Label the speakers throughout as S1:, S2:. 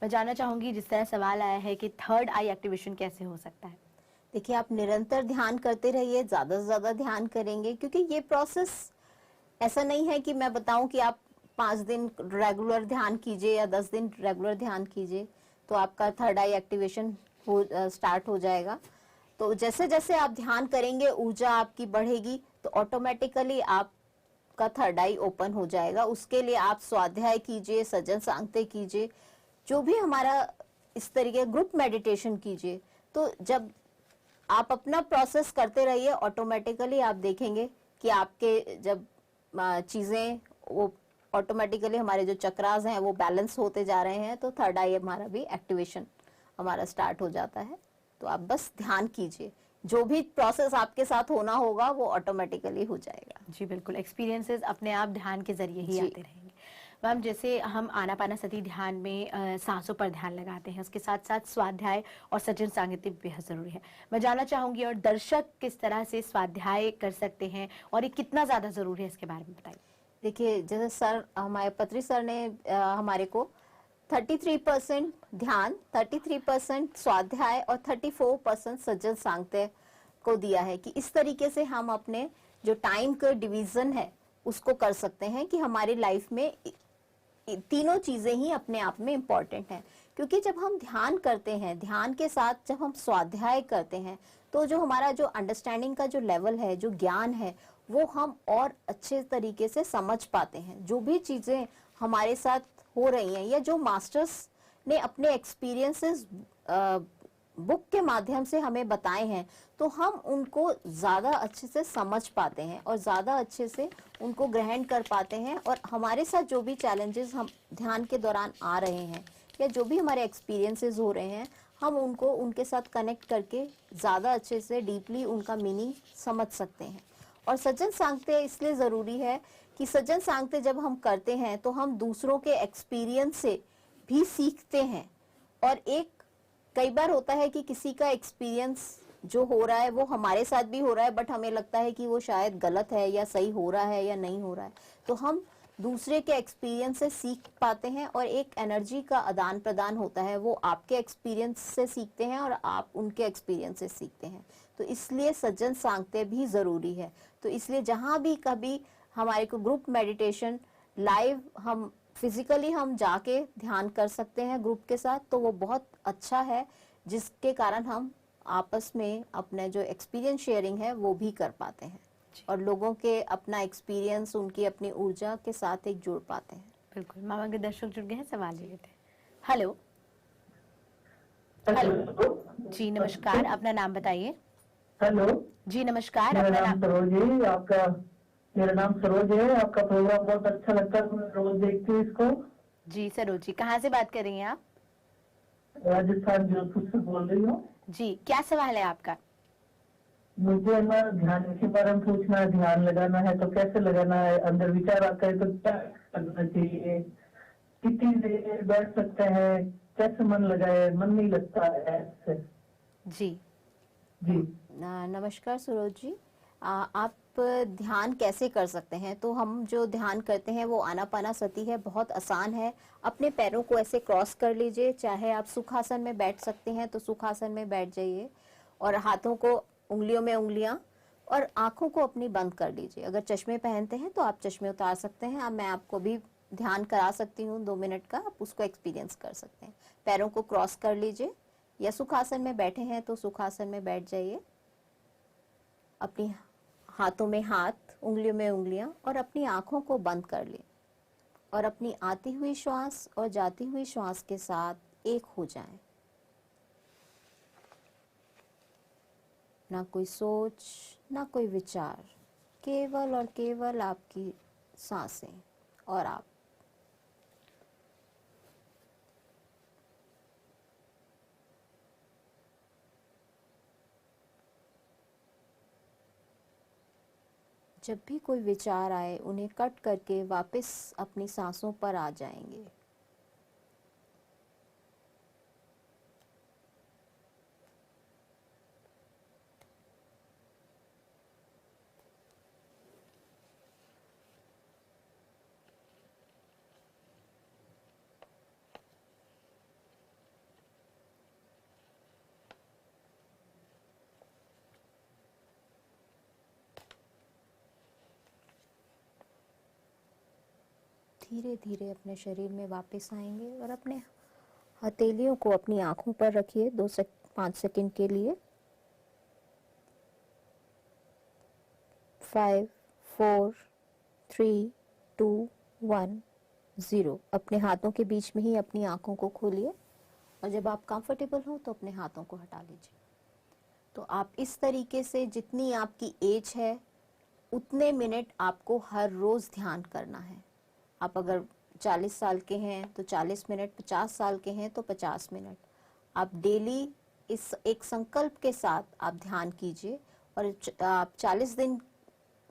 S1: मैं जानना चाहूंगी, जिस तरह सवाल आया है कि थर्ड आई एक्टिवेशन कैसे हो सकता है।
S2: देखिए, आप निरंतर ध्यान करते रहिए, ज्यादा से ज्यादा ध्यान करेंगे, क्योंकि ये प्रोसेस ऐसा नहीं है कि मैं बताऊं कि आप 5 दिन रेगुलर ध्यान कीजिए या 10 दिन रेगुलर ध्यान कीजिए तो आपका थर्ड आई एक्टिवेशन हो स्टार्ट हो जाएगा। तो जैसे जैसे आप ध्यान करेंगे, ऊर्जा आपकी बढ़ेगी, तो ऑटोमेटिकली आपका थर्ड आई ओपन हो जाएगा। उसके लिए आप स्वाध्याय कीजिए, सजन सांगते कीजिए, जो भी हमारा इस तरीके ग्रुप मेडिटेशन कीजिए। तो जब आप अपना प्रोसेस करते रहिए, ऑटोमेटिकली आप देखेंगे कि आपके जब चीजें वो ऑटोमेटिकली हमारे जो चक्रास हैं वो बैलेंस होते जा रहे हैं, तो थर्ड आई हमारा भी एक्टिवेशन हमारा स्टार्ट हो जाता है। तो आप बस ध्यान कीजिए, जो भी प्रोसेस आपके साथ होना होगा वो ऑटोमेटिकली हो जाएगा।
S1: जी बिल्कुल, एक्सपीरियंसेस अपने आप ध्यान के जरिए ही
S2: जी।
S1: आते रहेंगे। मैम, जैसे हम आनापानासती ध्यान में सांसों पर ध्यान लगाते हैं, उसके साथ साथ स्वाध्याय और सजन सांगत्य बेहद जरूरी है। मैं जानना चाहूंगी, और दर्शक किस तरह से स्वाध्याय कर सकते हैं और ये कितना ज्यादा जरूरी है, इसके बारे में बताइए।
S2: देखिए, जैसे सर हमारे पत्री सर ने हमारे को 33% ध्यान, 33% स्वाध्याय और 34% सज्जन सांगत्य को दिया है कि इस तरीके से हम अपने जो टाइम का डिवीजन है उसको कर सकते हैं कि हमारी लाइफ में तीनों चीजें ही अपने आप में इम्पोर्टेंट हैं। क्योंकि जब हम ध्यान करते हैं, ध्यान के साथ जब हम स्वाध्याय करते हैं, तो जो हमारा जो अंडरस्टैंडिंग का जो लेवल है, जो ज्ञान है, वो हम और अच्छे तरीके से समझ पाते हैं। जो भी चीजें हमारे साथ हो रही हैं या जो मास्टर्स ने अपने एक्सपीरियंसेस बुक के माध्यम से हमें बताए हैं, तो हम उनको ज्यादा अच्छे से समझ पाते हैं और ज्यादा अच्छे से उनको ग्रहण कर पाते हैं। और हमारे साथ जो भी चैलेंजेस हम ध्यान के दौरान आ रहे हैं या जो भी हमारे एक्सपीरियंसेस हो रहे हैं, हम उनको उनके साथ कनेक्ट करके ज्यादा अच्छे से डीपली उनका मीनिंग समझ सकते हैं। और सज्जन सांगते इसलिए जरूरी है कि सज्जन सांगते जब हम करते हैं तो हम दूसरों के एक्सपीरियंस से भी सीखते हैं। और एक कई बार होता है कि किसी का एक्सपीरियंस जो हो रहा है वो हमारे साथ भी हो रहा है, बट हमें लगता है कि वो शायद गलत है या सही हो रहा है या नहीं हो रहा है। तो हम दूसरे के एक्सपीरियंस से सीख पाते हैं और एक एनर्जी का आदान प्रदान होता है। वो आपके एक्सपीरियंस से सीखते हैं और आप उनके एक्सपीरियंस से सीखते हैं। तो इसलिए सज्जन सांगते भी जरूरी है। तो इसलिए जहां भी कभी हमारे को ग्रुप मेडिटेशन लाइव हम फिजिकली हम जाके ध्यान कर सकते हैं ग्रुप के साथ, तो वो बहुत अच्छा है, जिसके कारण हम आपस में अपने जो एक्सपीरियंस शेयरिंग है वो भी कर पाते हैं और लोगों के अपना एक्सपीरियंस उनकी अपनी ऊर्जा के साथ एक जुड़ पाते हैं।
S1: बिल्कुल, मामा के दर्शक जुड़ गए हैं, सवाल ले लेते हैं। हेलो। जी नमस्कार, अपना नाम बताइए।
S3: हेलो
S1: जी नमस्कार,
S3: मेरा
S1: अपना
S3: नाम
S1: नाम।
S3: सरोज है। आपका मेरा नाम सरोज है। आपका प्रोग्राम बहुत अच्छा लगता है, मैं रोज देखती हूँ इसको।
S1: जी सरोज जी, कहाँ से बात कर रही हैं आप?
S3: राजस्थान जोधपुर से बोल रही हूँ।
S1: जी, क्या सवाल है आपका?
S3: मुझे ना ध्यान के बारे में पूछना है। ध्यान लगाना है तो कैसे लगाना है? अंदर विचार आता है तो क्या करना चाहिए? कितनी देर बैठ सकते हैं? कैसे मन लगाए? मन नहीं लगता है ऐसे।
S1: जी
S3: जी
S2: नमस्कार सरोज जी। आप ध्यान कैसे कर सकते हैं? तो हम जो ध्यान करते हैं वो आनापानासती है, बहुत आसान है। अपने पैरों को ऐसे क्रॉस कर लीजिए, चाहे आप सुखासन में बैठ सकते हैं तो सुखासन में बैठ जाइए और हाथों को उंगलियों में उंगलियां और आंखों को अपनी बंद कर लीजिए। अगर चश्मे पहनते हैं तो आप चश्मे उतार सकते हैं। अब मैं आपको भी ध्यान करा सकती हूँ 2 मिनट का, आप उसको एक्सपीरियंस कर सकते हैं। पैरों को क्रॉस कर लीजिए या सुखासन में बैठे हैं तो सुखासन में बैठ जाइए। अपनी हाथों में हाथ, उंगलियों में उंगलियां और अपनी आंखों को बंद कर लें और अपनी आती हुई श्वास और जाती हुई श्वास के साथ एक हो जाएं। ना कोई सोच, ना कोई विचार, केवल और केवल आपकी सांसें और आप। जब भी कोई विचार आए उन्हें कट करके वापस अपनी सांसों पर आ जाएंगे। धीरे धीरे अपने शरीर में वापस आएंगे और अपने हथेलियों को अपनी आंखों पर रखिए 5 सेकंड के लिए। 5 4 3 2 1 0। अपने हाथों के बीच में ही अपनी आंखों को खोलिए और जब आप कंफर्टेबल हो तो अपने हाथों को हटा लीजिए। तो आप इस तरीके से जितनी आपकी एज है उतने मिनट आपको हर रोज ध्यान करना है। आप अगर 40 साल के हैं तो 40 मिनट, 50 साल के हैं तो 50 मिनट। आप डेली इस एक संकल्प के साथ आप ध्यान कीजिए और आप 40 दिन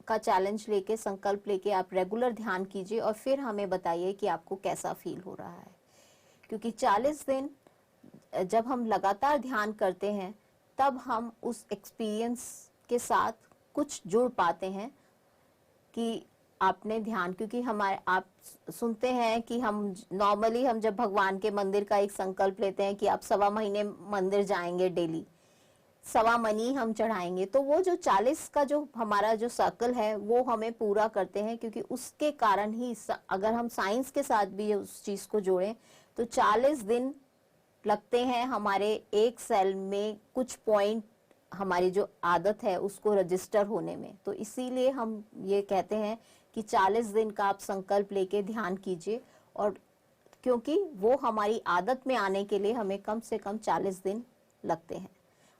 S2: का चैलेंज लेके, संकल्प लेके आप रेगुलर ध्यान कीजिए और फिर हमें बताइए कि आपको कैसा फील हो रहा है। क्योंकि 40 दिन जब हम लगातार ध्यान करते हैं तब हम उस एक्सपीरियंस के साथ कुछ जुड़ पाते हैं कि आपने ध्यान, क्योंकि हमारे आप सुनते हैं कि हम नॉर्मली हम जब भगवान के मंदिर का एक संकल्प लेते हैं कि आप 1.25 महीने मंदिर जाएंगे, डेली 1.25 मनी हम चढ़ाएंगे, तो वो जो 40 का जो हमारा जो सर्कल है वो हमें पूरा करते हैं। क्योंकि उसके कारण ही अगर हम साइंस के साथ भी उस चीज को जोड़ें तो 40 दिन लगते हैं हमारे एक सेल में कुछ पॉइंट, हमारी जो आदत है उसको रजिस्टर होने में। तो इसीलिए हम ये कहते हैं कि 40 दिन का आप संकल्प लेके ध्यान कीजिए, और क्योंकि वो हमारी आदत में आने के लिए हमें कम से कम 40 दिन लगते हैं।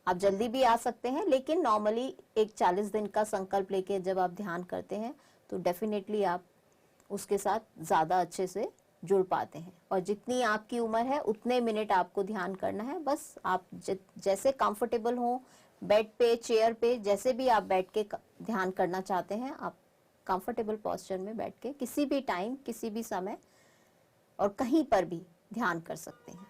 S2: आप जल्दी भी आ सकते हैं, लेकिन नॉर्मली एक 40 दिन का संकल्प लेके जब आप ध्यान करते हैं तो डेफिनेटली आप उसके साथ ज्यादा अच्छे से जुड़ पाते हैं। और जितनी आपकी उम्र है उतने मिनट आपको ध्यान करना है। बस आप जैसे कंफर्टेबल हो, बेड पे, चेयर पे, जैसे भी आप बैठ के ध्यान करना चाहते हैं, आप कंफर्टेबल पोस्चर में बैठ के किसी भी टाइम, किसी भी समय और कहीं पर भी ध्यान कर सकते हैं।